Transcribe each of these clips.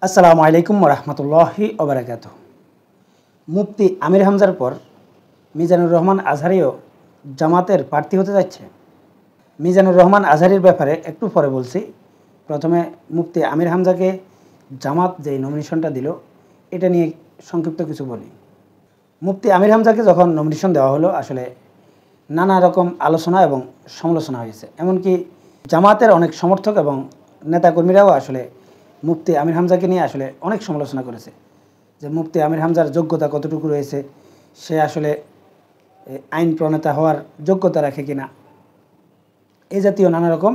আসসালামু আলাইকুম রহমতুল্লাহি ওবারাকাতুহ। মুফতি আমির হামজার পর মিজানুর রহমান আজহারিও জামাতের প্রার্থী হতে যাচ্ছে। মিজানুর রহমান আজহারির ব্যাপারে একটু পরে বলছি। প্রথমে মুফতি আমির হামজাকে জামাত যে নমিনেশনটা দিল এটা নিয়ে সংক্ষিপ্ত কিছু বলি। মুফতি আমির হামজাকে যখন নমিনেশন দেওয়া হলো আসলে নানা রকম আলোচনা এবং সমালোচনা হয়েছে। এমনকি জামাতের অনেক সমর্থক এবং নেতাকর্মীরাও আসলে মুফতি আমির হামজাকে নিয়ে আসলে অনেক সমালোচনা করেছে যে মুফতি আমির হামজার যোগ্যতা কতটুকু রয়েছে, সে আসলে আইন প্রণেতা হওয়ার যোগ্যতা রাখে কিনা, এই জাতীয় নানা রকম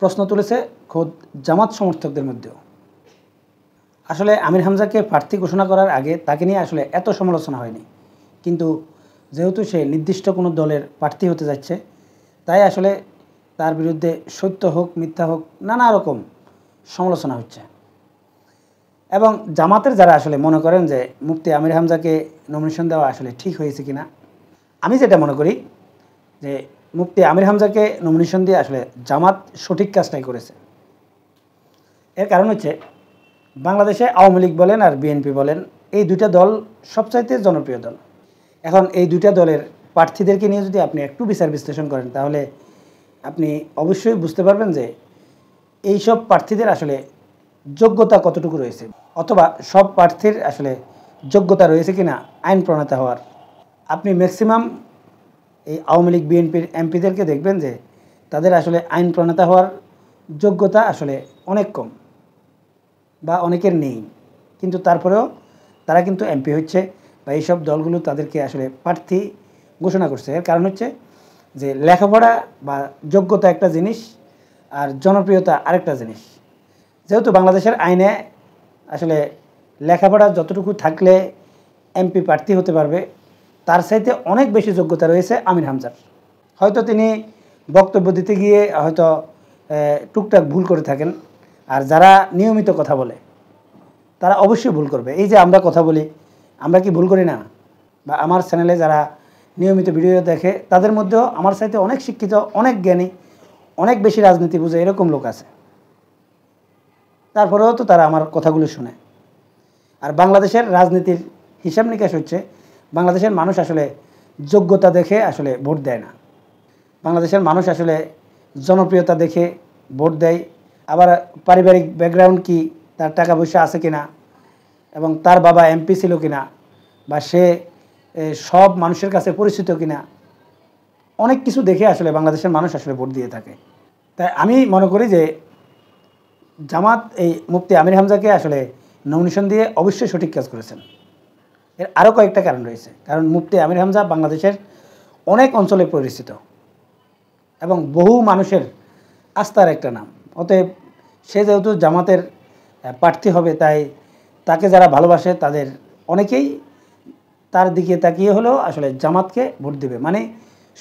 প্রশ্ন তুলেছে খোদ জামাত সমর্থকদের মধ্যেও। আসলে আমির হামজাকে প্রার্থী ঘোষণা করার আগে তাকে নিয়ে আসলে এত সমালোচনা হয়নি, কিন্তু যেহেতু সে নির্দিষ্ট কোনো দলের প্রার্থী হতে যাচ্ছে তাই আসলে তার বিরুদ্ধে সত্য হোক মিথ্যা হোক নানা রকম সমালোচনা হচ্ছে। এবং জামাতের যারা আসলে মনে করেন যে মুফতি আমির হামজাকে নমিনেশন দেওয়া আসলে ঠিক হয়েছে কিনা, আমি যেটা মনে করি যে মুফতি আমির হামজাকে নমিনেশন দিয়ে আসলে জামাত সঠিক কাজটাই করেছে। এর কারণ হচ্ছে বাংলাদেশে আওয়ামী লীগ বলেন আর বিএনপি বলেন, এই দুইটা দল সবচাইতে জনপ্রিয় দল। এখন এই দুইটা দলের প্রার্থীদেরকে নিয়ে যদি আপনি একটু বিচার বিশ্লেষণ করেন তাহলে আপনি অবশ্যই বুঝতে পারবেন যে এইসব প্রার্থীদের আসলে যোগ্যতা কতটুকু রয়েছে, অথবা সব প্রার্থীর আসলে যোগ্যতা রয়েছে কিনা আইন প্রণেতা হওয়ার। আপনি ম্যাক্সিমাম এই আওয়ামী লীগ বিএনপির এমপিদেরকে দেখবেন যে তাদের আসলে আইন প্রণেতা হওয়ার যোগ্যতা আসলে অনেক কম বা অনেকের নেই, কিন্তু তারপরেও তারা কিন্তু এমপি হচ্ছে বা এইসব দলগুলো তাদেরকে আসলে প্রার্থী ঘোষণা করছে। এর কারণ হচ্ছে যে লেখাপড়া বা যোগ্যতা একটা জিনিস আর জনপ্রিয়তা আরেকটা জিনিস। যেহেতু বাংলাদেশের আইনে আসলে লেখাপড়া যতটুকু থাকলে এমপি প্রার্থী হতে পারবে তার চাইতে অনেক বেশি যোগ্যতা রয়েছে আমির হামজার। হয়তো তিনি বক্তব্য দিতে গিয়ে হয়তো টুকটাক ভুল করে থাকেন, আর যারা নিয়মিত কথা বলে তারা অবশ্যই ভুল করবে। এই যে আমরা কথা বলি, আমরা কি ভুল করি না? বা আমার চ্যানেলে যারা নিয়মিত ভিডিও দেখে তাদের মধ্যেও আমার চাইতে অনেক শিক্ষিত, অনেক জ্ঞানী, অনেক বেশি রাজনীতি বুঝে এরকম লোক আছে, তারপরেও তো তারা আমার কথাগুলো শুনে। আর বাংলাদেশের রাজনীতির হিসাব নিকাশ হচ্ছে বাংলাদেশের মানুষ আসলে যোগ্যতা দেখে আসলে ভোট দেয় না। বাংলাদেশের মানুষ আসলে জনপ্রিয়তা দেখে ভোট দেয়, আবার পারিবারিক ব্যাকগ্রাউন্ড কি, তার টাকা পয়সা আছে কিনা, এবং তার বাবা এমপি ছিল কিনা, বা সে সব মানুষের কাছে পরিচিত কিনা, অনেক কিছু দেখে আসলে বাংলাদেশের মানুষ আসলে ভোট দিয়ে থাকে। তাই আমি মনে করি যে জামাত এই মুফতি আমির হামজাকে আসলে নমিনেশন দিয়ে অবশ্যই সঠিক কাজ করেছেন। এর আরও কয়েকটা কারণ রয়েছে। কারণ মুফতি আমির হামজা বাংলাদেশের অনেক অঞ্চলে পরিচিত এবং বহু মানুষের আস্থার একটা নাম। অতএব সে যেহেতু জামাতের প্রার্থী হবে তাই তাকে যারা ভালোবাসে তাদের অনেকেই তার দিকে তাকিয়ে হলেও আসলে জামাতকে ভোট দেবে। মানে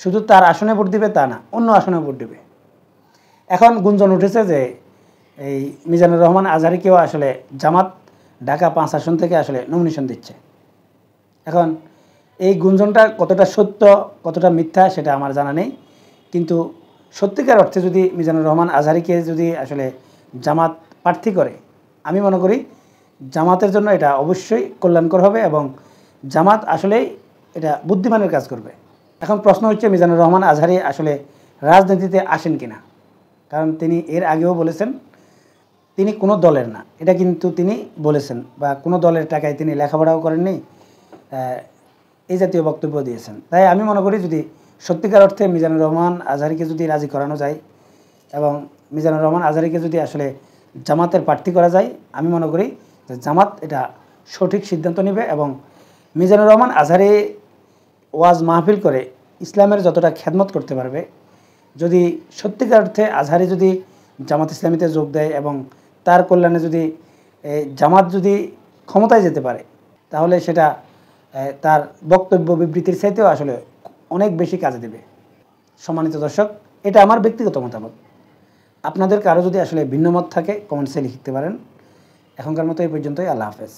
শুধু তার আসনে ভোট দিবে তা না, অন্য আসনে ভোট দেবে। এখন গুঞ্জন উঠেছে যে এই মিজানুর রহমান আজহারিকেও আসলে জামাত ঢাকা 5 আসন থেকে আসলে নমিনেশন দিচ্ছে। এখন এই গুঞ্জনটা কতটা সত্য কতটা মিথ্যা সেটা আমার জানা নেই, কিন্তু সত্যিকার অর্থে যদি মিজানুর রহমান আজহারিকে যদি আসলে জামাত প্রার্থী করে, আমি মনে করি জামাতের জন্য এটা অবশ্যই কল্যাণকর হবে এবং জামাত আসলেই এটা বুদ্ধিমানের কাজ করবে। এখন প্রশ্ন হচ্ছে মিজানুর রহমান আজহারি আসলে রাজনীতিতে আসেন কিনা। কারণ তিনি এর আগেও বলেছেন তিনি কোনো দলের না, এটা কিন্তু তিনি বলেছেন, বা কোনো দলের টাকায় তিনি লেখাপড়াও করেননি, এই জাতীয় বক্তব্য দিয়েছেন। তাই আমি মনে করি যদি সত্যিকার অর্থে মিজানুর রহমান আজহারিকে যদি রাজি করানো যায় এবং মিজানুর রহমান আজহারিকে যদি আসলে জামাতের প্রার্থী করা যায়, আমি মনে করি যে জামাত এটা সঠিক সিদ্ধান্ত নেবে এবং মিজানুর রহমান আজহারি ওয়াজ মাহফিল করে ইসলামের যতটা খেদমত করতে পারবে, যদি সত্যিকার অর্থে আজহারি যদি জামাত ইসলামীতে যোগ দেয় এবং তার কল্যাণে যদি জামাত যদি ক্ষমতায় যেতে পারে, তাহলে সেটা তার বক্তব্য বিবৃতির চাইতেও আসলে অনেক বেশি কাজে দেবে। সম্মানিত দর্শক, এটা আমার ব্যক্তিগত মতামত। আপনাদের কারো যদি আসলে ভিন্ন মত থাকে কমেন্টসে লিখতে পারেন। এখনকার মতো এই পর্যন্তই। আল্লাহ হাফেজ।